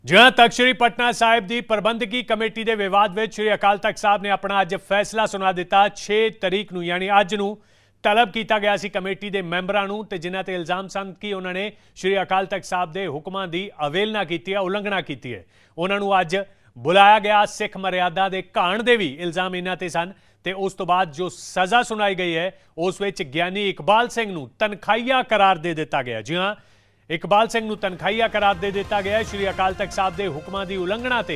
जी हाँ, तख्त श्री पटना साहिब की प्रबंधकी कमेटी के विवाद में श्री अकाल तख्त साहब ने अपना अज फैसला सुना दिता। 6 तरीक नूं यानी अज नूं तलब किया गया सी कमेटी के मैंबरां नूं ते जिन्हां ते इल्जाम सन कि उन्होंने श्री अकाल तख्त साहब के हुक्मां की अवेलना की है, उलंघना की है। उन्होंने अज बुलाया गया। सिख मर्यादा के घाण के भी इल्जाम इन्हां ते सन ते उस तो बाद जो सज़ा सुनाई गई है उस विच ज्ञानी इकबाल सिंह नूं तनखाइया करार दे दिता गया। जी हाँ, इकबाल सिंह नूं तनखाइया करार दे दिता गया है। श्री अकाल तख्त साहब के हुक्मां की उलंघना ते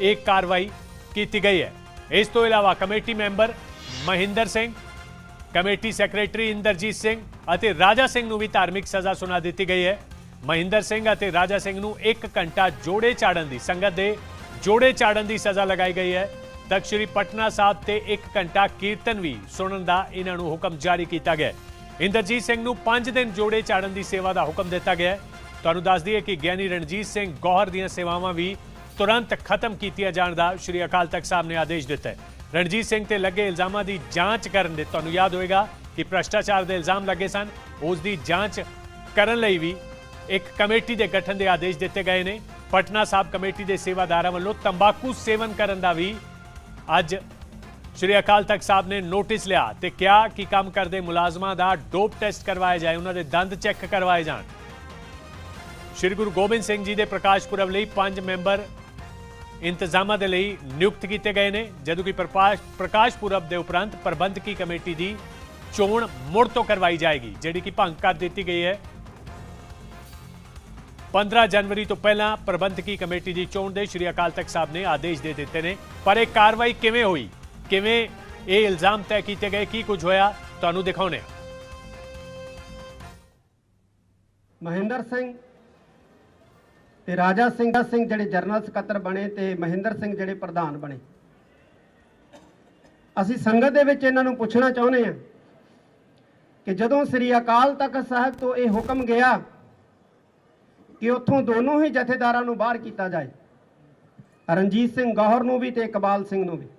एक कार्रवाई की गई है। इस तो इलावा committee member Mahinder Singh, committee secretary Inderjit Singh और राजा सिंह नूं भी धार्मिक सज़ा सुना दी गई है। महिंदर सिंह और राजा सिंह नूं 1 घंटा जोड़े चाड़न की संगत के जोड़े चाड़न की सज़ा लगाई गई है। तख्त श्री पटना साहब ते 1 घंटा कीर्तन भी सुनन का इन्हां नूं हुक्म जारी किया गया है। इंदरजीत सिंह नूं 5 दिन जोड़े चाड़न की सेवा का हुक्म दिता गया है। तुहानूं दस दईए कि ज्ञानी रणजीत सिंह गौहर दीआं सेवावां भी तुरंत खत्म कीतियां जाण दा श्री अकाल तख्त साहब ने आदेश दिता है। रणजीत सिंह ते लगे इल्जामां की जांच करन दे तुहानूं याद होएगा कि भ्रष्टाचार के इल्जाम लगे सन, उसकी जांच करन लई भी एक कमेटी के गठन के आदेश दिते गए ने। पटना साहब कमेटी के सेवादारां वल्लों तंबाकू सेवन करन दा भी अज श्री अकाल तख्त साहब ने नोटिस लिया तो क्या कि काम करते मुलाजमां दा डोप टेस्ट करवाया जाए, उन्होंने दंद चेक करवाए जान। श्री गुरु गोबिंद सिंह जी के प्रकाश पुरब लई 5 मैंबर इंतजामां दे लई नियुक्त किए गए हैं, जदों कि प्रकाश पुरब के उपरंत प्रबंधकी कमेटी की चोण मुड़ तो करवाई जाएगी, जिहड़ी कि भंग कर दी गई है। 15 जनवरी तो पहला प्रबंधकी कमेटी की चोण दे श्री अकाल तख्त साहब ने आदेश दे दिते ने। पर एक कार्रवाई किवें हुई, किवें ये इल्जाम तय किए गए, की कुछ होया, तुहानूं दिखाउने। महिंदर सिंह ते राजा सिंह जिहड़े जनरल सकत्तर बने ते महिंदर सिंह जिहड़े प्रधान बने। असीं संगत दे विच इन्हां नूं पुछना चाहुंदे हां कि जदों श्री अकाल तख्त साहब तो ये हुक्म गया कि उत्थों दोनों ही जथेदारां नूं बाहर किया जाए, रणजीत सिंह गौहर नूं भी ते इकबाल सिंह नूं भी,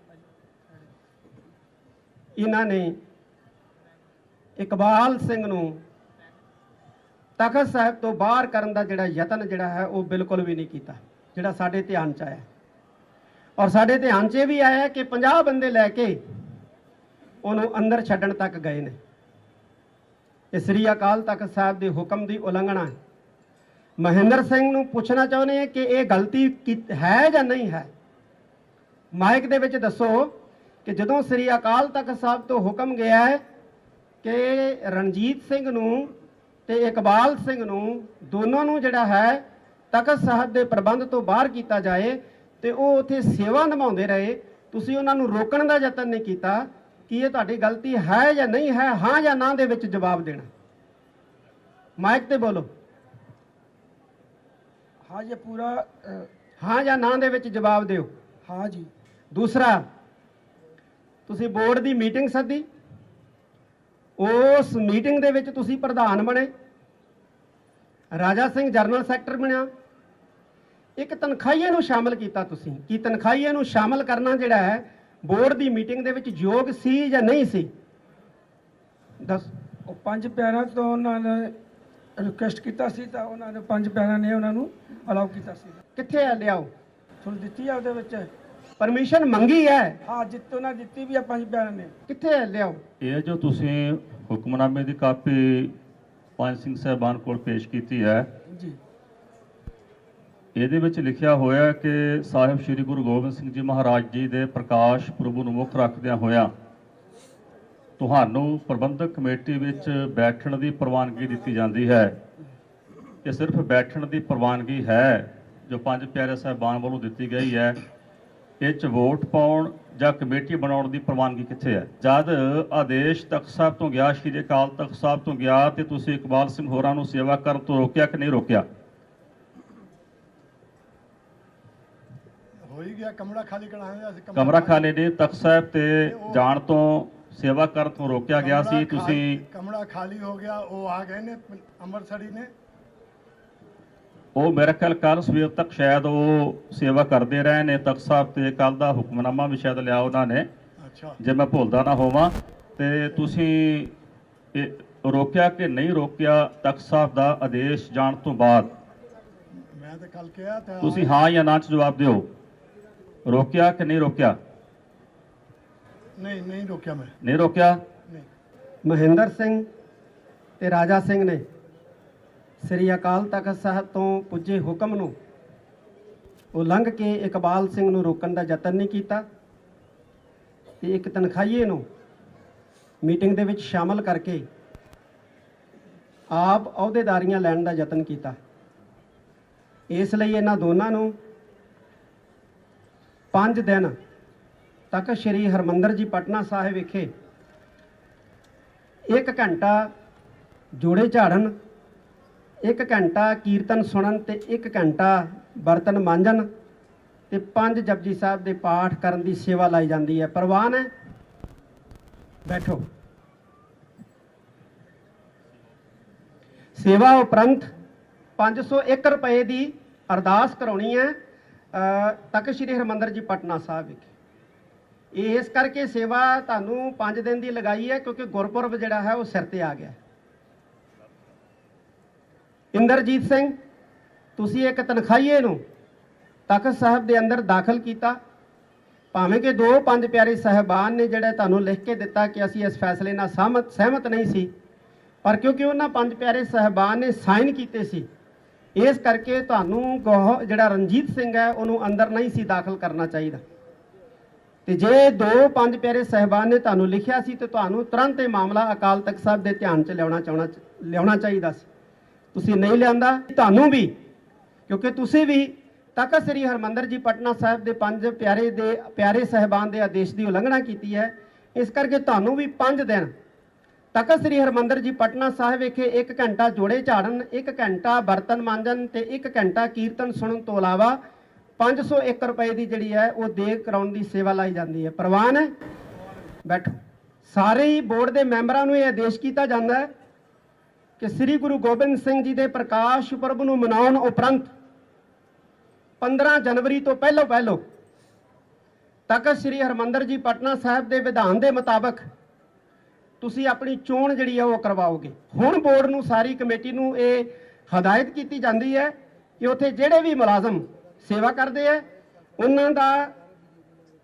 इन्हां ने इकबाल सिंह नूं तख्त साहब तो बाहर करन दा जिहड़ा यतन जिहड़ा है वो बिल्कुल भी नहीं किया, जिहड़ा साडे ध्यान च आया। और साडे ध्यान च भी आया कि 50 बंदे लैके उन्होंने अंदर छड्डण तक गए ने। ये श्री अकाल तख्त साहब के हुक्म की उलंघना है। महिंदर सिंह नूं पुछना चाहुंदे हैं कि ये गलती है या नहीं है। माइक दे विच दसो कि जदों श्री अकाल तख्त साहब तो हुक्म गया है कि रणजीत सिंह नूं ते इकबाल सिंह नूं दोनों नूं जिहड़ा है तख्त साहब के प्रबंध तो बाहर किया जाए तो वो उत्थे सेवा निभाउंदे रहे, तुसीं उन्हां नूं रोकण दा यतन नहीं किया कि ये तुहाडी गलती है या नहीं है। हाँ या ना दे विच जवाब देना। माइक ते बोलो। हाँ जी, पूरा हाँ या ना दे विच जवाब दिओ। हाँ जी। दूसरा, तुसीं बोर्ड की मीटिंग सदी, उस मीटिंग दे विच तुसीं प्रधान बने, राजा सिंह जनरल सैकटर बनया, एक तनखाहीए नूं शामिल किया तुसीं कि तनखाहीए नूं शामिल करना जिहड़ा है बोर्ड की मीटिंग दे विच योग सी या नहीं सी? दस। वो 5 प्यारा तो उन्होंने रिक्वेस्ट किया सी तो उन्होंने 5 प्यारा ने उन्होंने अलाउ किया सी। कित्थे है लियाओ? सुन दी है उहदे विच परमिशन मंगी है? हाँ, जित्तो ना दी भी है 5 प्यारा ने। कित्थे है लियाओ? ये जो तुसीं हुक्मनामे की कापी पंज सिंह साहबान कोल पेश की है जी, ਇਹਦੇ ਵਿੱਚ ਲਿਖਿਆ ਹੋਇਆ ਕਿ ਸਾਹਿਬ ਸ੍ਰੀ ਗੁਰੂ ਗੋਬਿੰਦ ਸਿੰਘ ਜੀ ਮਹਾਰਾਜ ਜੀ ਦੇ ਪ੍ਰਕਾਸ਼ ਪੁਰਬ ਨੂੰ ਮੁੱਖ ਰੱਖਦਿਆਂ ਹੋਇਆਂ ਤੁਹਾਨੂੰ ਪ੍ਰਬੰਧਕ ਕਮੇਟੀ ਵਿੱਚ ਬੈਠਣ ਦੀ ਪ੍ਰਵਾਨਗੀ ਦਿੱਤੀ ਜਾਂਦੀ ਹੈ। ਇਹ ਸਿਰਫ ਬੈਠਣ ਦੀ ਪ੍ਰਵਾਨਗੀ ਹੈ ਜੋ ਪੰਜ ਪਿਆਰੇ ਸਾਹਿਬਾਨ ਵੱਲੋਂ ਦਿੱਤੀ ਗਈ ਹੈ। ਇਹ 'ਚ ਵੋਟ ਪਾਉਣ ਜਾਂ ਕਮੇਟੀ ਬਣਾਉਣ ਦੀ ਪ੍ਰਵਾਨਗੀ ਕਿੱਥੇ ਹੈ? ਜਦ ਆਦੇਸ਼ ਤਖਤ ਸਾਹਿਬ ਤੋਂ ਗਿਆ, ਸ਼੍ਰੀ ਅਕਾਲ ਤਖਤ ਸਾਹਿਬ ਤੋਂ ਗਿਆ ਤੇ ਤੁਸੀਂ ਇਕਬਾਲ ਸਿੰਘ ਹੋਰਾਂ ਨੂੰ ਸੇਵਾ ਕਰਨ ਤੋਂ ਰੋਕਿਆ ਕਿ ਨਹੀਂ ਰੋਕਿਆ? कमरा खाली कराया, कमरा खाली ने तख्त साहब ते जान तो सेवा कर तो रोकया गया सी। तुसी कमरा खाली हो गया, वो आ गए ने अमृतसरी ने, वो मेरे ख्याल कल सवेर तक शायद वो सेवा करते रहे ने। तख्त साहब ते कल दा हुक्मनामा भी शायद लिया उन्होंने, अच्छा जे मैं भुलदा ना होवां। ते तुसी रोकया कि नहीं रोकया तख्त साहब दा आदेश जान तो बाद? मैं ਤੇ ਕੱਲ ਕਿਹਾ ਤੇ ਤੁਸੀਂ ਹਾਂ ਜਾਂ ਨਾ ਚ ਜਵਾਬ ਦਿਓ। ਰੋਕਿਆ ਕਿ ਨਹੀਂ ਰੋਕਿਆ? ਨਹੀਂ ਨਹੀਂ ਰੋਕਿਆ ਮੈਂ ਨਹੀਂ ਰੋਕਿਆ। ਨਹੀਂ ਮਹਿੰਦਰ ਸਿੰਘ ਤੇ ਰਾਜਾ ਸਿੰਘ ਨੇ ਸ੍ਰੀ ਅਕਾਲ ਤਖਤ ਸਾਹਿਬ ਤੋਂ ਪੁੱਜੇ ਹੁਕਮ ਨੂੰ ਉਲੰਘ ਕੇ ਇਕਬਾਲ ਸਿੰਘ ਨੂੰ ਰੋਕਣ ਦਾ ਯਤਨ ਨਹੀਂ ਕੀਤਾ ਤੇ ਇੱਕ ਤਨਖਾਹੀਏ ਨੂੰ ਮੀਟਿੰਗ ਦੇ ਵਿੱਚ ਸ਼ਾਮਲ ਕਰਕੇ ਆਪ ਅਹੁਦੇਦਾਰੀਆਂ ਲੈਣ ਦਾ ਯਤਨ ਕੀਤਾ। ਇਸ ਲਈ ਇਹਨਾਂ ਦੋਨਾਂ ਨੂੰ 5 ਦਿਨ ਤੱਕ ਸ਼੍ਰੀ ਹਰਿਮੰਦਰ ਜੀ ਪਟਨਾ ਸਾਹਿਬ ਵਿਖੇ 1 ਘੰਟਾ ਜੋੜੇ ਝਾੜਨ, 1 ਘੰਟਾ ਕੀਰਤਨ ਸੁਣਨ ਤੇ 1 ਘੰਟਾ ਬਰਤਨ ਮਾਂਜਣ ਤੇ 5 ਜਪਜੀ ਸਾਹਿਬ ਦੇ ਪਾਠ ਕਰਨ ਦੀ ਸੇਵਾ ਲਾਈ ਜਾਂਦੀ ਹੈ। ਪ੍ਰਵਾਨ ਹੈ? ਬੈਠੋ। ਸੇਵਾ ਉਪਰੰਤ 501 ਰੁਪਏ ਦੀ ਅਰਦਾਸ ਕਰਾਉਣੀ ਹੈ ਤਖਤ ਸ੍ਰੀ ਹਰਿਮੰਦਰ ਜੀ ਪਟਨਾ ਸਾਹਿਬ ਵਿਖੇ। ਇਸ ਕਰਕੇ ਸੇਵਾ ਤੁਹਾਨੂੰ 5 ਦਿਨ ਦੀ ਲਗਾਈ ਹੈ ਕਿਉਂਕਿ ਗੁਰਪੁਰਬ ਜਿਹੜਾ ਹੈ ਉਹ ਸਿਰ ਤੇ ਆ ਗਿਆ। ਇੰਦਰਜੀਤ ਸਿੰਘ, ਤੁਸੀਂ ਇੱਕ ਤਨਖਾਹੀਏ ਨੂੰ ਤਖਤ ਸਾਹਿਬ ਦੇ ਅੰਦਰ ਦਾਖਲ ਕੀਤਾ, ਭਾਵੇਂ ਕਿ 2 ਪੰਜ ਪਿਆਰੇ ਸਾਹਿਬਾਨ ਨੇ ਜਿਹੜਾ ਤੁਹਾਨੂੰ ਲਿਖ ਕੇ ਦਿੱਤਾ ਕਿ ਅਸੀਂ ਇਸ ਫੈਸਲੇ ਨਾਲ ਸਹਿਮਤ ਨਹੀਂ ਸੀ, ਪਰ ਕਿਉਂਕਿ ਉਹਨਾਂ 5 ਪਿਆਰੇ ਸਾਹਿਬਾਨ ਨੇ ਸਾਈਨ ਕੀਤੇ ਸੀ, ਇਸ ਕਰਕੇ ਤੁਹਾਨੂੰ ਜਿਹੜਾ ਰਣਜੀਤ ਸਿੰਘ ਹੈ ਉਹਨੂੰ ਅੰਦਰ ਨਹੀਂ ਸੀ ਦਾਖਲ ਕਰਨਾ ਚਾਹੀਦਾ। ਤੇ ਜੇ 2 ਪੰਜ ਪਿਆਰੇ ਸਾਹਿਬਾਨ ਨੇ ਤੁਹਾਨੂੰ ਲਿਖਿਆ ਸੀ ਤੇ ਤੁਹਾਨੂੰ ਤੁਰੰਤ ਇਹ ਮਾਮਲਾ ਅਕਾਲ ਤਖਤ ਸਾਹਿਬ ਦੇ ਧਿਆਨ 'ਚ ਲਿਆਉਣਾ ਚਾਹੀਦਾ ਸੀ। ਤੁਸੀਂ ਨਹੀਂ ਲਿਆਂਦਾ। ਤੁਹਾਨੂੰ ਵੀ, ਕਿਉਂਕਿ ਤੁਸੀਂ ਵੀ ਤਖਤ ਸ੍ਰੀ ਹਰਿਮੰਦਰ ਜੀ ਪਟਨਾ ਸਾਹਿਬ ਦੇ 5 ਪਿਆਰੇ ਸਾਹਿਬਾਨ ਦੇ ਆਦੇਸ਼ ਦੀ ਉਲੰਘਣਾ ਕੀਤੀ ਹੈ। ਇਸ ਕਰਕੇ ਤੁਹਾਨੂੰ ਵੀ 5 ਦਿਨ ਤਖਤ ਸ੍ਰੀ ਹਰਿਮੰਦਰ ਜੀ ਪਟਨਾ ਸਾਹਿਬ ਵਿਖੇ 1 ਘੰਟਾ ਜੋੜੇ ਝਾੜਨ, 1 ਘੰਟਾ ਬਰਤਨ ਮਾਂਜਣ ਤੇ 1 ਘੰਟਾ ਕੀਰਤਨ ਸੁਣਨ ਤੋਂ ਇਲਾਵਾ 501 ਰੁਪਏ ਦੀ ਜਿਹੜੀ ਹੈ ਉਹ ਦੇਗ ਕਰਾਉਣ ਦੀ ਸੇਵਾ ਲਾਈ ਜਾਂਦੀ ਹੈ। ਪ੍ਰਵਾਨ ਹੈ? ਬੈਠੋ। ਸਾਰੇ ਹੀ ਬੋਰਡ ਦੇ ਮੈਂਬਰਾਂ ਨੂੰ ਇਹ ਆਦੇਸ਼ ਕੀਤਾ ਜਾਂਦਾ ਹੈ ਕਿ ਸ੍ਰੀ ਗੁਰੂ ਗੋਬਿੰਦ ਸਿੰਘ ਜੀ ਦੇ ਪ੍ਰਕਾਸ਼ ਪੁਰਬ ਨੂੰ ਮਨਾਉਣ ਉਪਰੰਤ 15 ਜਨਵਰੀ ਤੋਂ ਪਹਿਲੋਂ ਤਖਤ ਸ੍ਰੀ ਹਰਿਮੰਦਰ ਜੀ ਪਟਨਾ ਸਾਹਿਬ ਦੇ ਵਿਧਾਨ ਦੇ ਮੁਤਾਬਕ ਤੁਸੀਂ ਆਪਣੀ ਚੋਣ ਜਿਹੜੀ ਹੈ ਉਹ ਕਰਵਾਓਗੇ। ਹੁਣ ਬੋਰਡ ਨੂੰ, ਸਾਰੀ ਕਮੇਟੀ ਨੂੰ ਇਹ ਹਦਾਇਤ ਕੀਤੀ ਜਾਂਦੀ ਹੈ ਕਿ ਉੱਥੇ ਜਿਹੜੇ ਵੀ ਮੁਲਾਜ਼ਮ ਸੇਵਾ ਕਰਦੇ ਆ ਉਹਨਾਂ ਦਾ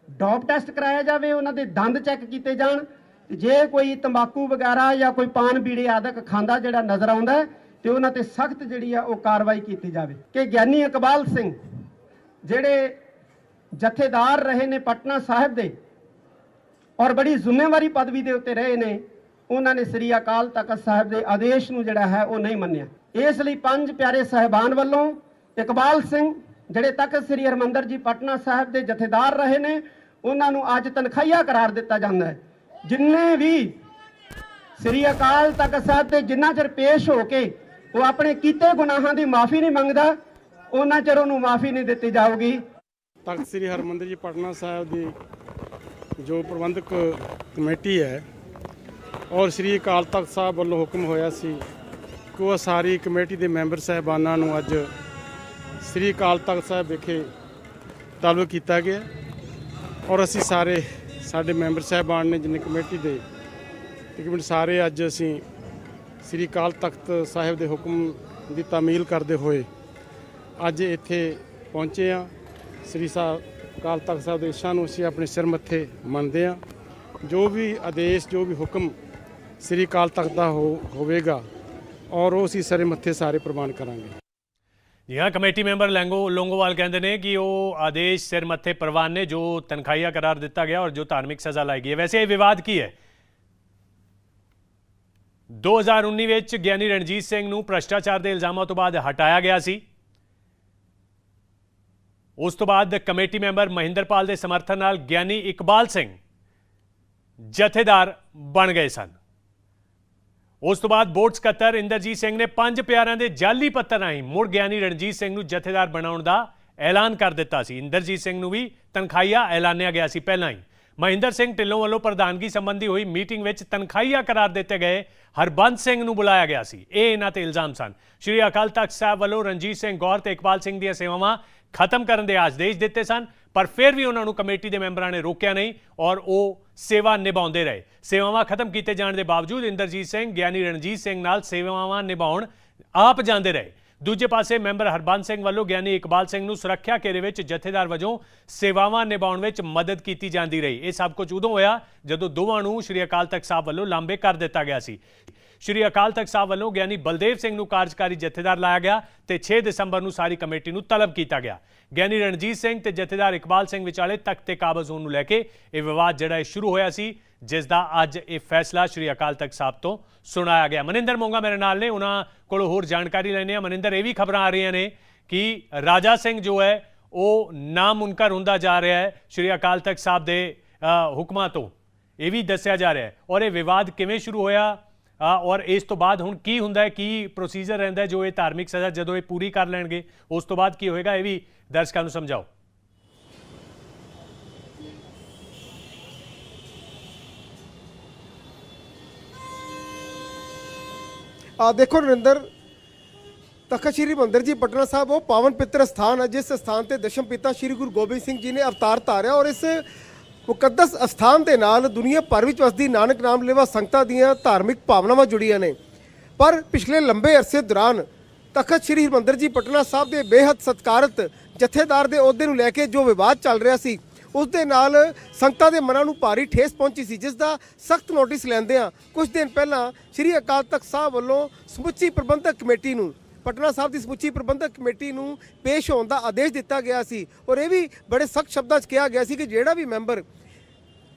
ਡੋਪ ਟੈਸਟ ਕਰਾਇਆ ਜਾਵੇ, ਉਹਨਾਂ ਦੇ ਦੰਦ ਚੈੱਕ ਕੀਤੇ ਜਾਣ। ਜੇ ਕੋਈ ਤੰਬਾਕੂ ਵਗੈਰਾ ਜਾਂ ਕੋਈ ਪਾਨ ਬੀੜੇ ਆਦਿਕ ਖਾਂਦਾ ਜਿਹੜਾ ਨਜ਼ਰ ਆਉਂਦਾ ਤੇ ਉਹਨਾਂ ਤੇ ਸਖਤ ਜਿਹੜੀ ਆ ਉਹ ਕਾਰਵਾਈ ਕੀਤੀ ਜਾਵੇ। ਕਿ ਗਿਆਨੀ ਇਕਬਾਲ ਸਿੰਘ ਜਿਹੜੇ ਜਥੇਦਾਰ ਰਹੇ ਨੇ ਪਟਨਾ ਸਾਹਿਬ ਦੇ ਔਰ ਬੜੀ ਜ਼ਿੰਮੇਵਾਰੀ ਪਦਵੀ ਦੇ ਉੱਤੇ ਰਹੇ ਨੇ, ਉਹਨਾਂ ਨੇ ਸ੍ਰੀ ਅਕਾਲ ਤਖਤ ਸਾਹਿਬ ਦੇ ਆਦੇਸ਼ ਨੂੰ ਜਿਹੜਾ ਹੈ ਉਹ ਨਹੀਂ ਮੰਨਿਆ। ਇਸ ਲਈ 5 ਪਿਆਰੇ ਸਾਹਿਬਾਨ ਵੱਲੋਂ ਇਕਬਾਲ ਸਿੰਘ ਜਿਹੜੇ ਤਖਤ ਸ੍ਰੀ ਹਰਿਮੰਦਰ ਜੀ ਪਟਨਾ ਸਾਹਿਬ ਦੇ ਜਥੇਦਾਰ ਰਹੇ ਨੇ, ਉਹਨਾਂ ਨੂੰ ਅੱਜ ਤਨਖਾਹੀਆ ਕਰਾਰ ਦਿੱਤਾ ਜਾਂਦਾ ਹੈ। ਜਿੰਨੇ ਵੀ ਸ੍ਰੀ ਅਕਾਲ ਤਖਤ ਸਾਹਿਬ ਤੇ ਜਿੰਨਾ ਚਿਰ ਪੇਸ਼ ਹੋ ਕੇ ਉਹ ਆਪਣੇ ਕੀਤੇ ਗੁਨਾਹਾਂ ਦੀ ਮਾਫੀ ਨਹੀਂ ਮੰਗਦਾ, ਉਹਨਾਂ ਚਿਰ ਉਹਨੂੰ ਮਾਫੀ ਨਹੀਂ ਦਿੱਤੀ ਜਾਊਗੀ। ਤਖਤ ਸ੍ਰੀ ਹਰਿਮੰਦਰ ਜੀ ਪਟਨਾ ਸਾਹਿਬ ਦੀ ਜੋ ਪ੍ਰਬੰਧਕ ਕਮੇਟੀ ਹੈ ਔਰ ਸ੍ਰੀ ਅਕਾਲ ਤਖਤ ਸਾਹਿਬ ਵੱਲੋਂ ਹੁਕਮ ਹੋਇਆ ਸੀ ਕਿ ਉਹ ਸਾਰੀ ਕਮੇਟੀ ਦੇ ਮੈਂਬਰ ਸਾਹਿਬਾਨਾਂ ਨੂੰ ਅੱਜ ਸ੍ਰੀ ਅਕਾਲ ਤਖਤ ਸਾਹਿਬ ਵਿਖੇ ਤਲਬ ਕੀਤਾ ਗਿਆ ਔਰ ਅਸੀਂ ਸਾਡੇ ਮੈਂਬਰ ਸਾਹਿਬਾਨ ਨੇ ਜਿੰਨੇ ਕਮੇਟੀ ਦੇ ਤਕਰੀਬਨ ਸਾਰੇ ਅੱਜ ਅਸੀਂ ਸ੍ਰੀ ਅਕਾਲ ਤਖਤ ਸਾਹਿਬ ਦੇ ਹੁਕਮ ਦੀ ਤਾਮੀਲ ਕਰਦੇ ਹੋਏ ਅੱਜ ਇੱਥੇ ਪਹੁੰਚੇ ਹਾਂ। ਸ੍ਰੀ ਅਕਾਲ ਤਖਤ ਸਾਹਿਬ ਦੇ ਆਦੇਸ਼ਾਂ ਨੂੰ ਅਸੀਂ ਆਪਣੇ ਸਿਰ ਮੱਥੇ ਮੰਨਦੇ ਹਾਂ। ਜੋ ਵੀ ਆਦੇਸ਼, ਜੋ ਵੀ ਹੁਕਮ ਸ੍ਰੀ ਅਕਾਲ ਤਖਤ ਦਾ ਹੋਵੇਗਾ ਔਰ ਉਹ ਅਸੀਂ ਸਿਰ ਮੱਥੇ ਸਾਰੇ ਪ੍ਰਵਾਨ ਕਰਾਂਗੇ। ਜੀ ਹਾਂ, ਕਮੇਟੀ ਮੈਂਬਰ ਲੌਂਗੋਵਾਲ ਕਹਿੰਦੇ ਨੇ ਕਿ ਉਹ ਆदेश सिर मत्थे प्रवान ने जो तनख्वाहिया करार दिता गया और जो धार्मिक सज़ा लाई गई है। वैसे ये विवाद की है 2019 ਵਿੱਚ ਗਿਆਨੀ ਰਣਜੀਤ ਸਿੰਘ ਨੂੰ ਭ੍ਰਸ਼ਟਾਚਾਰ ਦੇ ਇਲਜ਼ਾਮਾਂ ਤੋਂ ਬਾਅਦ ਹਟਾਇਆ ਗਿਆ ਸੀ। ਉਸ ਤੋਂ ਬਾਅਦ ਕਮੇਟੀ ਮੈਂਬਰ ਮਹਿੰਦਰਪਾਲ ਦੇ ਸਮਰਥਨ ਨਾਲ ਗਿਆਨੀ ਇਕਬਾਲ ਸਿੰਘ ਜਥੇਦਾਰ ਬਣ ਗਏ ਸਨ। ਉਸ ਤੋਂ ਬਾਅਦ ਬੋਰਡ ਸਕੱਤਰ ਇੰਦਰਜੀਤ ਸਿੰਘ ਨੇ 5 ਪਿਆਰਿਆਂ ਦੇ ਜਾਲੀ ਪੱਤਰ ਰਾਹੀਂ ਮੁੜ ਗਿਆਨੀ ਰਣਜੀਤ ਸਿੰਘ ਨੂੰ ਜਥੇਦਾਰ ਬਣਾਉਣ ਦਾ ਐਲਾਨ ਕਰ ਦਿੱਤਾ ਸੀ। ਇੰਦਰਜੀਤ ਸਿੰਘ ਨੂੰ ਵੀ ਤਨਖਾਹੀਆ ਐਲਾਨਿਆ ਗਿਆ ਸੀ ਪਹਿਲਾਂ ਹੀ। ਮਹਿੰਦਰ ਸਿੰਘ ਢਿੱਲੋਂ ਵੱਲੋਂ ਪ੍ਰਧਾਨਗੀ ਸੰਬੰਧੀ ਹੋਈ ਮੀਟਿੰਗ ਵਿੱਚ ਤਨਖਾਹੀਆ ਕਰਾਰ ਦਿੱਤੇ ਗਏ ਹਰਬੰਸ ਸਿੰਘ ਨੂੰ ਬੁਲਾਇਆ ਗਿਆ ਸੀ। ਇਹ ਇਹਨਾਂ ਤੇ ਇਲਜ਼ਾਮ ਸਨ। ਸ਼੍ਰੀ ਅਕਾਲ ਤਖਤ ਸਾਹਿਬ ਵੱਲੋਂ ਰਣਜੀਤ ਸਿੰਘ ਗੌਰ ਤੇ ਇਕਬਾਲ ਸਿੰਘ ਦੀਆਂ ਸੇਵਾਵਾਂ ਖਤਮ ਕਰਨ ਦੇ ਆਦੇਸ਼ ਦਿੱਤੇ ਸਨ, ਪਰ ਫਿਰ ਵੀ ਉਹਨਾਂ ਨੂੰ ਕਮੇਟੀ ਦੇ ਮੈਂਬਰਾਂ ਨੇ ਰੋਕਿਆ ਨਹੀਂ ਔਰ ਉਹ ਸੇਵਾ ਨਿਭਾਉਂਦੇ ਰਹੇ। ਸੇਵਾਵਾਂ ਖਤਮ ਕੀਤੇ ਜਾਣ ਦੇ ਬਾਵਜੂਦ ਇੰਦਰਜੀਤ ਸਿੰਘ ਗਿਆਨੀ ਰਣਜੀਤ ਸਿੰਘ ਨਾਲ ਸੇਵਾਵਾਂ ਨਿਭਾਉਣ ਆਪ ਜਾਂਦੇ ਰਹੇ। ਦੂਜੇ ਪਾਸੇ ਮੈਂਬਰ ਹਰਬੰਸ ਸਿੰਘ ਵੱਲੋਂ ਗਿਆਨੀ ਇਕਬਾਲ ਸਿੰਘ ਨੂੰ ਸੁਰੱਖਿਆ ਘੇਰੇ ਵਿੱਚ ਜਥੇਦਾਰ ਵਜੋਂ ਸੇਵਾਵਾਂ ਨਿਭਾਉਣ ਵਿੱਚ ਮਦਦ ਕੀਤੀ ਜਾਂਦੀ ਰਹੀ। ਇਹ ਸਭ ਕੁਝ ਉਦੋਂ ਹੋਇਆ ਜਦੋਂ ਦੋਵਾਂ ਨੂੰ ਸ਼੍ਰੀ ਅਕਾਲ ਤਖਤ ਸਾਹਿਬ ਵੱਲੋਂ ਲਾਂਭੇ ਕਰ ਦਿੱਤਾ ਗਿਆ ਸੀ। ਸ਼੍ਰੀ ਅਕਾਲ ਤਖਤ ਸਾਹਿਬ ਵੱਲੋਂ ਗਿਆਨੀ ਬਲਦੇਵ ਸਿੰਘ ਨੂੰ ਕਾਰਜਕਾਰੀ ਜਥੇਦਾਰ ਲਾਇਆ ਗਿਆ ਤੇ 6 ਦਸੰਬਰ ਨੂੰ ਸਾਰੀ ਕਮੇਟੀ ਨੂੰ ਤਲਬ ਕੀਤਾ ਗਿਆ। ਗਿਆਨੀ ਰਣਜੀਤ ਸਿੰਘ ਤੇ ਜਥੇਦਾਰ ਇਕਬਾਲ ਸਿੰਘ ਵਿਚਾਲੇ ਤਖਤ ਤੇ ਕਾਬਜ਼ ਹੋਣ ਨੂੰ ਲੈ ਕੇ ਇਹ ਵਿਵਾਦ ਜਿਹੜਾ ਸ਼ੁਰੂ ਹੋਇਆ ਸੀ, ਜਿਸ ਦਾ ਅੱਜ ਇਹ ਫੈਸਲਾ ਸ਼੍ਰੀ ਅਕਾਲ ਤਖਤ ਸਾਹਿਬ ਤੋਂ ਸੁਣਾਇਆ ਗਿਆ। ਮਨਿੰਦਰ ਮੋਂਗਾ ਮੇਰੇ ਨਾਲ ਨੇ, ਉਹਨਾਂ ਕੋਲੋਂ ਹੋਰ ਜਾਣਕਾਰੀ ਲੈਣੇ ਆ। ਮਨਿੰਦਰ, ਇਹ ਵੀ ਖਬਰਾਂ ਆ ਰਹੀਆਂ ਨੇ ਕਿ ਰਾਜਾ ਸਿੰਘ ਜੋ ਹੈ ਉਹ ਨਾਮੁਨਕਰ ਹੁੰਦਾ ਜਾ ਰਿਹਾ ਹੈ ਸ਼੍ਰੀ ਅਕਾਲ ਤਖਤ ਸਾਹਿਬ ਦੇ ਹੁਕਮਾਂ ਤੋਂ, ਇਹ ਵੀ ਦੱਸਿਆ ਜਾ ਰਿਹਾ ਹੈ। ਔਰ ਇਹ ਵਿਵਾਦ ਕਿਵੇਂ ਸ਼ੁਰੂ ਹੋਇਆ ਔਰ ਇਸ ਤੋਂ ਬਾਅਦ ਹੁਣ ਕੀ ਹੁੰਦਾ ਹੈ, ਕੀ ਪ੍ਰੋਸੀਜਰ ਰਹਿੰਦਾ ਹੈ ਜੋ ਇਹ ਧਾਰਮਿਕ ਸਜ਼ਾ ਜਦੋਂ ਇਹ ਪੂਰੀ ਕਰ ਲੈਣਗੇ ਉਸ ਤੋਂ ਬਾਅਦ ਕੀ ਹੋਏਗਾ, ਇਹ ਵੀ ਦਰਸ਼ਕਾਂ ਨੂੰ ਸਮਝਾਓ। देखो नरेंद्र, तख्त श्री हरिमंदिर जी पटना साहब वो पावन पितर स्थान है जिस स्थान ते दशम पिता श्री गुरु गोबिंद सिंह जी ने अवतार धारिया और इस मुकद्दस स्थान के नाल दुनिया भर में वसदी नानक नाम लेवा संगतां दीआं धार्मिक भावनावां जुड़ियां ने। पर पिछले लंबे अरसे दौरान तख्त श्री हरिमंदिर जी पटना साहब के बेहद सत्कारत जथेदार के अहुदे नूं लैके जो विवाद चल रहा सी उस दे नाल संगतां दे मनां नूं भारी ठेस पहुंची सी, जिस दा सख्त नोटिस लैंदिआं कुछ दिन पहलां श्री अकाल तख्त साहब वल्लों समुची प्रबंधक कमेटी नूं पटना साहब की समुची प्रबंधक कमेटी नूं पेश होने का आदेश दिता गया सी और यह भी बड़े सख्त शब्दों च कहा गया सी कि जिहड़ा भी मैंबर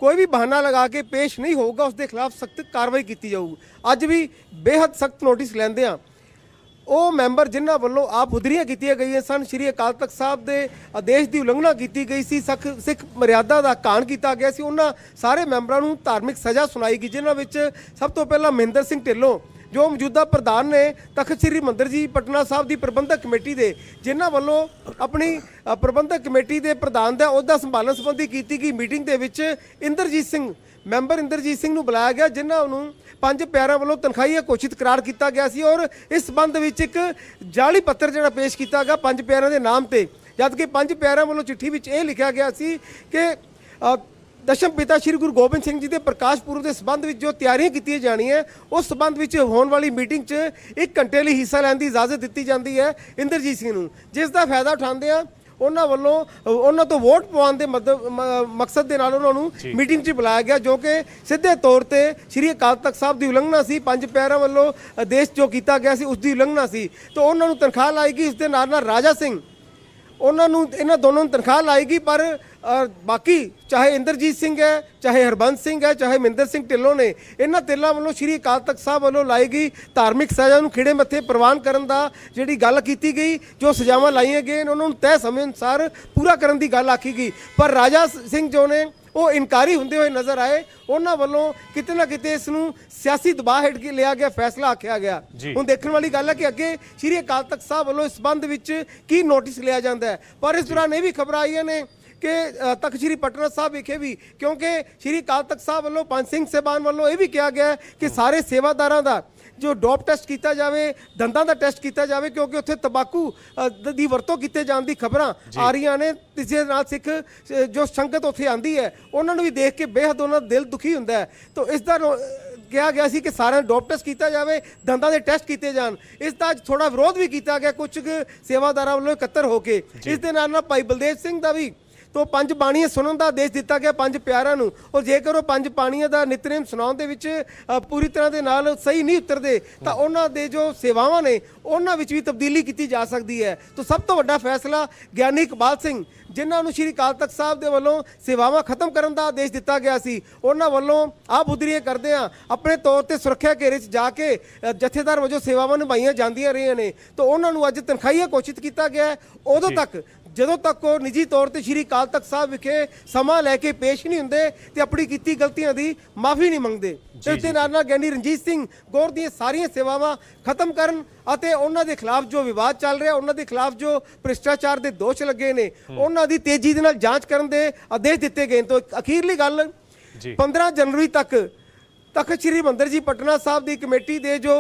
कोई भी बहाना लगा के पेश नहीं होगा उसके खिलाफ सख्त कार्रवाई की जाऊगी। अज भी बेहद सख्त नोटिस लैंदिआं ਉਹ ਮੈਂਬਰ ਜਿਨ੍ਹਾਂ ਵੱਲੋਂ ਆਪ ਹੁਦਰੀਆਂ ਕੀਤੀਆਂ ਗਈਆਂ ਸਨ, ਸ਼੍ਰੀ ਅਕਾਲ ਤਖਤ ਸਾਹਿਬ ਦੇ ਆਦੇਸ਼ ਦੀ ਉਲੰਘਣਾ ਕੀਤੀ ਗਈ ਸੀ, ਸਿੱਖ ਮਰਿਆਦਾ ਦਾ ਘਾਣ ਕੀਤਾ ਗਿਆ ਸੀ, ਉਹਨਾਂ ਸਾਰੇ ਮੈਂਬਰਾਂ ਨੂੰ ਧਾਰਮਿਕ ਸਜ਼ਾ ਸੁਣਾਈ ਗਈ, ਜਿਨ੍ਹਾਂ ਵਿੱਚ ਸਭ ਤੋਂ ਪਹਿਲਾਂ ਮਹਿੰਦਰ ਸਿੰਘ ਢਿੱਲੋਂ ਜੋ ਮੌਜੂਦਾ ਪ੍ਰਧਾਨ ਨੇ ਤਖਤ ਸ੍ਰੀ ਹਰਿਮੰਦਰ ਜੀ ਪਟਨਾ ਸਾਹਿਬ ਦੀ ਪ੍ਰਬੰਧਕ ਕਮੇਟੀ ਦੇ, ਜਿਨ੍ਹਾਂ ਵੱਲੋਂ ਆਪਣੀ ਪ੍ਰਬੰਧਕ ਕਮੇਟੀ ਦੇ ਪ੍ਰਧਾਨ ਦਾ ਅਹੁਦਾ ਸੰਭਾਲਣ ਸੰਬੰਧੀ ਕੀਤੀ ਗਈ ਮੀਟਿੰਗ ਦੇ ਵਿੱਚ ਇੰਦਰਜੀਤ ਸਿੰਘ ਮੈਂਬਰ ਇੰਦਰਜੀਤ ਸਿੰਘ ਨੂੰ ਬੁਲਾਇਆ ਗਿਆ, ਜਿਨ੍ਹਾਂ ਨੂੰ 5 ਪਿਆਰਿਆਂ ਵੱਲੋਂ ਤਨਖਾਹੀਆ ਘੋਸ਼ਿਤ ਕਰਾਰ ਕੀਤਾ ਗਿਆ ਸੀ ਔਰ ਇਸ ਸੰਬੰਧ ਵਿੱਚ ਇੱਕ ਜਾਲੀ ਪੱਤਰ ਜਿਹੜਾ ਪੇਸ਼ ਕੀਤਾ ਗਿਆ 5 ਪਿਆਰਿਆਂ ਦੇ ਨਾਮ ਤੇ, ਜਦਕਿ 5 ਪਿਆਰਿਆਂ ਵੱਲੋਂ ਚਿੱਠੀ ਵਿੱਚ ਇਹ ਲਿਖਿਆ ਗਿਆ ਸੀ ਕਿ ਦਸ਼ਮ ਪਿਤਾ ਸ਼੍ਰੀ ਗੁਰੂ ਗੋਬਿੰਦ ਸਿੰਘ ਜੀ ਦੇ ਪ੍ਰਕਾਸ਼ ਪੁਰਬ ਦੇ ਸੰਬੰਧ ਵਿੱਚ ਜੋ ਤਿਆਰੀਆਂ ਕੀਤੀਆਂ ਜਾਣੀਆਂ ਉਸ ਸੰਬੰਧ ਵਿੱਚ ਹੋਣ ਵਾਲੀ ਮੀਟਿੰਗ 'ਚ 1 ਘੰਟੇ ਲਈ ਹਿੱਸਾ ਲੈਣ ਦੀ ਇਜਾਜ਼ਤ ਦਿੱਤੀ ਜਾਂਦੀ ਹੈ ਇੰਦਰਜੀਤ ਸਿੰਘ ਨੂੰ, ਜਿਸ ਦਾ ਫਾਇਦਾ ਉਠਾਉਂਦੇ ਆ ਉਹਨਾਂ ਵੱਲੋਂ ਉਹਨਾਂ ਤੋਂ ਵੋਟ ਪਵਾਉਣ ਦੇ ਮਕਸਦ ਦੇ ਨਾਲ ਉਹਨਾਂ ਨੂੰ ਮੀਟਿੰਗ 'ਚ ਬੁਲਾਇਆ ਗਿਆ, ਜੋ ਕਿ ਸਿੱਧੇ ਤੌਰ ਤੇ ਸ਼੍ਰੀ ਅਕਾਲ ਤਖਤ ਸਾਹਿਬ ਦੀ ਉਲੰਘਣਾ ਸੀ। 5 ਪਿਆਰਿਆਂ ਵੱਲੋਂ ਆਦੇਸ਼ ਜੋ ਕੀਤਾ ਗਿਆ ਸੀ ਉਸ ਦੀ ਉਲੰਘਣਾ ਸੀ, ਤਾਂ ਉਹਨਾਂ ਨੂੰ ਤਨਖਾਹ ਲਾਏਗੀ। ਇਸ ਦੇ ਨਾਲ ਨਾਲ ਰਾਜਾ ਸਿੰਘ ਉਹਨਾਂ ਨੂੰ ਇਹਨਾਂ ਦੋਨੋਂ ਨੂੰ ਤਨਖਾਹ ਲਾਏਗੀ, ਪਰ ਬਾਕੀ ਚਾਹੇ ਇੰਦਰਜੀਤ ਸਿੰਘ ਹੈ, ਚਾਹੇ ਹਰਬੰਸ ਸਿੰਘ ਹੈ, ਚਾਹੇ ਮਹਿੰਦਰ ਸਿੰਘ ਢਿੱਲੋਂ ਨੇ, ਇਹਨਾਂ ਤਿੰਨਾਂ ਵੱਲੋਂ ਸ਼੍ਰੀ ਅਕਾਲ ਤਖਤ ਸਾਹਿਬ ਵੱਲੋਂ ਲਾਈ ਗਈ ਧਾਰਮਿਕ ਸਜ਼ਾ ਨੂੰ ਖਿੜੇ ਮੱਥੇ ਪ੍ਰਵਾਨ ਕਰਨ ਦਾ ਜਿਹੜੀ ਗੱਲ ਕੀਤੀ ਗਈ, ਜੋ ਸਜ਼ਾਵਾਂ ਲਾਈਆਂ ਗਈਆਂ ਉਹਨਾਂ ਨੂੰ ਤੈਅ ਸਮੇਂ ਅਨੁਸਾਰ ਪੂਰਾ ਕਰਨ ਦੀ ਗੱਲ ਆਖੀ ਗਈ। ਪਰ ਰਾਜਾ ਸਿੰਘ ਜੋ ਨੇ ਉਹ ਇਨਕਾਰੀ ਹੁੰਦੇ ਹੋਏ ਨਜ਼ਰ ਆਏ, ਉਹਨਾਂ ਵੱਲੋਂ ਕਿਤੇ ਨਾ ਕਿਤੇ ਇਸ ਨੂੰ ਸਿਆਸੀ ਦਬਾਅ ਹੇਠ ਕੇ ਲਿਆ ਗਿਆ ਫੈਸਲਾ ਆਖਿਆ ਗਿਆ। ਹੁਣ ਦੇਖਣ ਵਾਲੀ ਗੱਲ ਹੈ ਕਿ ਅੱਗੇ ਸ਼੍ਰੀ ਅਕਾਲ ਤਖਤ ਸਾਹਿਬ ਵੱਲੋਂ ਇਸ ਸੰਬੰਧ ਵਿੱਚ ਕੀ ਨੋਟਿਸ ਲਿਆ ਜਾਂਦਾ ਹੈ। ਪਰ ਇਸ ਦੌਰਾਨ ਇਹ ਵੀ ਖਬਰਾਂ ਆਈਆਂ ਨੇ ਕਿ ਤਖਤ ਸ਼੍ਰੀ ਪਟਨਾ ਸਾਹਿਬ ਵਿਖੇ ਵੀ, ਕਿਉਂਕਿ ਸ਼੍ਰੀ ਅਕਾਲ ਤਖਤ ਸਾਹਿਬ ਵੱਲੋਂ ਪੰਜ ਸਿੰਘ ਸਾਹਿਬਾਨ ਵੱਲੋਂ ਇਹ ਵੀ ਕਿਹਾ ਗਿਆ ਕਿ ਸਾਰੇ ਸੇਵਾਦਾਰਾਂ ਦਾ ਜੋ ਡੋਪ ਟੈਸਟ ਕੀਤਾ ਜਾਵੇ, ਦੰਦਾਂ ਦਾ ਟੈਸਟ ਕੀਤਾ ਜਾਵੇ, ਕਿਉਂਕਿ ਉੱਥੇ ਤੰਬਾਕੂ ਦੀ ਵਰਤੋਂ ਕੀਤੇ ਜਾਣ ਦੀ ਖਬਰਾਂ ਆ ਰਹੀਆਂ ਨੇ, ਜਿਸ ਦੇ ਨਾਲ ਸਿੱਖ ਜੋ ਸੰਗਤ ਉੱਥੇ ਆਂਦੀ ਹੈ ਉਹਨਾਂ ਨੂੰ ਵੀ ਦੇਖ ਕੇ ਬੇਹੱਦ ਉਹਨਾਂ ਦਾ ਦਿਲ ਦੁਖੀ ਹੁੰਦਾ ਹੈ। ਤਾਂ ਇਸ ਦਾ ਕਿਹਾ ਗਿਆ ਸੀ ਕਿ ਸਾਰਿਆਂ ਡੋਪ ਟੈਸਟ ਕੀਤਾ ਜਾਵੇ, ਦੰਦਾਂ ਦੇ ਟੈਸਟ ਕੀਤੇ ਜਾਣ। ਇਸ ਦਾ ਥੋੜਾ ਵਿਰੋਧ ਵੀ ਕੀਤਾ ਗਿਆ ਕੁਝ ਸੇਵਾਦਾਰਾਂ ਵੱਲੋਂ ਇਕੱਤਰ ਹੋ ਕੇ। ਇਸ ਦੇ ਨਾਲ ਨਾਲ ਭਾਈ ਬਲਦੇਵ ਸਿੰਘ ਦਾ ਵੀ तो 5 ਬਾਣੀਆਂ ਸੁਣਨ ਦਾ ਆਦੇਸ਼ ਦਿੱਤਾ ਗਿਆ 5 ਪਿਆਰਿਆਂ ਨੂੰ, ਔਰ ਜੇਕਰ ਉਹ 5 ਬਾਣੀਆਂ ਦਾ ਨਿਤਨੇਮ ਸੁਣਾਉਣ ਦੇ ਵਿੱਚ ਪੂਰੀ ਤਰ੍ਹਾਂ ਦੇ ਨਾਲ ਸਹੀ ਨਹੀਂ ਉਤਰਦੇ ਤਾਂ ਉਹਨਾਂ ਦੇ ਜੋ ਸੇਵਾਵਾਂ ਨੇ ਉਹਨਾਂ ਵਿੱਚ ਵੀ ਤਬਦੀਲੀ ਕੀਤੀ ਜਾ ਸਕਦੀ ਹੈ। ਤਾਂ ਸਭ ਤੋਂ ਵੱਡਾ ਫੈਸਲਾ ਗਿਆਨੀ ਇਕਬਾਲ ਸਿੰਘ, ਜਿਨ੍ਹਾਂ ਨੂੰ ਸ਼੍ਰੀ ਅਕਾਲ ਤਖਤ ਸਾਹਿਬ ਦੇ ਵੱਲੋਂ ਸੇਵਾਵਾਂ ਖਤਮ ਕਰਨ ਦਾ ਆਦੇਸ਼ ਦਿੱਤਾ ਗਿਆ ਸੀ, ਉਹਨਾਂ ਵੱਲੋਂ ਆਪ ਉਦਰੀਆਂ ਕਰਦੇ ਆ ਆਪਣੇ ਤੌਰ ਤੇ ਸੁਰੱਖਿਆ ਘੇਰੇ 'ਚ ਜਾ ਕੇ ਜਥੇਦਾਰ ਵਜੋਂ ਸੇਵਾਵਾਂ ਨਿਭਾਈਆਂ ਜਾਂਦੀਆਂ ਰਹੀਆਂ ਨੇ, ਤਾਂ ਉਹਨਾਂ ਨੂੰ ਅੱਜ ਤਨਖਾਹੀਆ ਘੋਸ਼ਿਤ ਕੀਤਾ ਗਿਆ। ਉਦੋਂ ਤੱਕ ਜਦੋਂ ਤੱਕ ਉਹ ਨਿੱਜੀ ਤੌਰ ਤੇ ਸ਼੍ਰੀ ਅਕਾਲ ਤਖਤ ਸਾਹਿਬ ਵਿਖੇ ਸਮਾਂ ਲੈ ਕੇ ਪੇਸ਼ ਨਹੀਂ ਹੁੰਦੇ ਤੇ ਆਪਣੀ ਕੀਤੀ ਗਲਤੀਆਂ ਦੀ ਮਾਫੀ ਨਹੀਂ ਮੰਗਦੇ, ਤੇ ਇਸ ਦੇ ਨਾਲ ਨਾਲ ਗਿਆਨੀ ਰਣਜੀਤ ਸਿੰਘ ਗੌਰ ਦੀਆਂ ਸਾਰੀਆਂ ਸੇਵਾਵਾਂ ਖਤਮ ਕਰਨ ਅਤੇ ਉਹਨਾਂ ਦੇ ਖਿਲਾਫ ਜੋ ਵਿਵਾਦ ਚੱਲ ਰਿਹਾ, ਉਹਨਾਂ ਦੇ ਖਿਲਾਫ ਜੋ ਭ੍ਰਿਸ਼ਟਾਚਾਰ ਦੇ ਦੋਸ਼ ਲੱਗੇ ਨੇ, ਉਹਨਾਂ ਦੀ ਤੇਜ਼ੀ ਦੇ ਨਾਲ ਜਾਂਚ ਕਰਨ ਦੇ ਆਦੇਸ਼ ਦਿੱਤੇ ਗਏ। ਤਾਂ ਅਖੀਰਲੀ ਗੱਲ 15 ਜਨਵਰੀ ਤੱਕ ਤਖਤ ਸ੍ਰੀ ਹਰਿਮੰਦਰ ਜੀ ਪਟਨਾ ਸਾਹਿਬ ਦੀ ਕਮੇਟੀ ਦੇ ਜੋ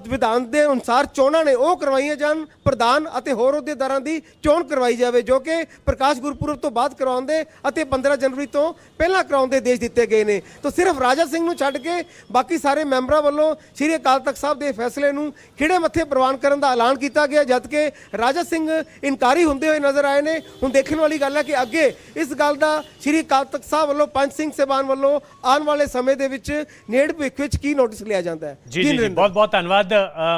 ਵਿਧਾਨ ਦੇ ਅਨੁਸਾਰ ਚੋਣਾਂ ਨੇ ਉਹ ਕਰਵਾਈਆਂ ਜਾਣ, ਪ੍ਰਧਾਨ ਅਤੇ ਹੋਰ ਅਹੁਦੇਦਾਰਾਂ ਦੀ ਚੋਣ ਕਰਵਾਈ ਜਾਵੇ ਜੋ ਕਿ ਪ੍ਰਕਾਸ਼ ਗੁਰਪੁਰਬ ਤੋਂ ਬਾਅਦ ਕਰਵਾਉਂਦੇ ਅਤੇ 15 ਜਨਵਰੀ ਤੋਂ ਪਹਿਲਾਂ ਕਰਾਉਣ ਦੇ ਆਦੇਸ਼ ਦਿੱਤੇ ਗਏ ਨੇ। ਤਾਂ ਸਿਰਫ ਰਾਜਾ ਸਿੰਘ ਨੂੰ ਛੱਡ ਕੇ ਬਾਕੀ ਸਾਰੇ ਮੈਂਬਰਾਂ ਵੱਲੋਂ ਸ੍ਰੀ ਅਕਾਲ ਤਖਤ ਸਾਹਿਬ ਦੇ ਫੈਸਲੇ ਨੂੰ ਖਿੜੇ ਮੱਥੇ ਪ੍ਰਵਾਨ ਕਰਨ ਦਾ ਐਲਾਨ ਕੀਤਾ ਗਿਆ, ਜਦਕਿ ਰਾਜਾ ਸਿੰਘ ਇਨਕਾਰੀ ਹੁੰਦੇ ਹੋਏ ਨਜ਼ਰ ਆਏ ਨੇ। ਹੁਣ ਦੇਖਣ ਵਾਲੀ ਗੱਲ ਹੈ ਕਿ ਅੱਗੇ ਇਸ ਗੱਲ ਦਾ ਸ੍ਰੀ ਅਕਾਲ ਤਖਤ ਸਾਹਿਬ ਵੱਲੋਂ ਪੰਜ ਸਿੰਘ ਸਾਹਿਬਾਨ ਵੱਲੋਂ ਆਉਣ ਵਾਲੇ ਸਮੇਂ ਦੇ ਵਿੱਚ ਨੇੜ ਭਵਿੱਖ ਵਿੱਚ ਕੀ ਨੋਟਿਸ ਲਿਆ ਜਾਂਦਾ ਹੈ। ਜੀ ਬਹੁਤ ਬਹੁਤ ਧੰਨਵਾਦ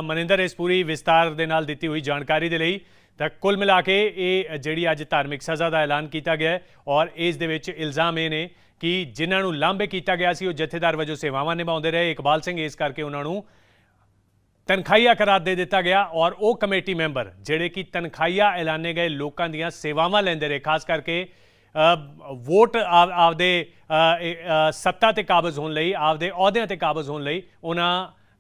ਮਨਿੰਦਰ ਇਸ ਪੂਰੀ ਵਿਸਤਾਰ ਦੇ ਨਾਲ ਦਿੱਤੀ ਹੋਈ ਜਾਣਕਾਰੀ ਦੇ ਲਈ। ਤਾਂ ਕੁੱਲ ਮਿਲਾ ਕੇ ਇਹ ਜਿਹੜੀ ਅੱਜ ਧਾਰਮਿਕ ਸਜ਼ਾ ਦਾ ਐਲਾਨ ਕੀਤਾ ਗਿਆ ਹੈ ਔਰ ਇਸ ਦੇ ਵਿੱਚ ਇਲਜ਼ਾਮ ਇਹ ਨੇ ਕਿ ਜਿਨ੍ਹਾਂ ਨੂੰ ਲਾਂਭੇ ਕੀਤਾ ਗਿਆ ਸੀ ਉਹ ਜਥੇਦਾਰ ਵਜੋਂ ਸੇਵਾਵਾਂ ਨਿਭਾਉਂਦੇ ਰਹੇ ਇਕਬਾਲ ਸਿੰਘ, ਇਸ ਕਰਕੇ ਉਹਨਾਂ ਨੂੰ ਤਨਖਾਹੀਆ ਕਰਾਰ ਦੇ ਦਿੱਤਾ ਗਿਆ ਔਰ ਉਹ ਕਮੇਟੀ ਮੈਂਬਰ ਜਿਹੜੇ ਕਿ ਤਨਖਾਹੀਆ ਐਲਾਨੇ ਗਏ ਲੋਕਾਂ ਦੀਆਂ ਸੇਵਾਵਾਂ ਲੈਂਦੇ ਰਹੇ, ਖਾਸ ਕਰਕੇ ਵੋਟ ਆਪਦੇ ਸੱਤਾ ਤੇ ਕਾਬਜ਼ ਹੋਣ ਲਈ, ਆਪਦੇ ਅਹੁਦਿਆਂ ਤੇ ਕਾਬਜ਼ ਹੋਣ ਲਈ ਉਹਨਾਂ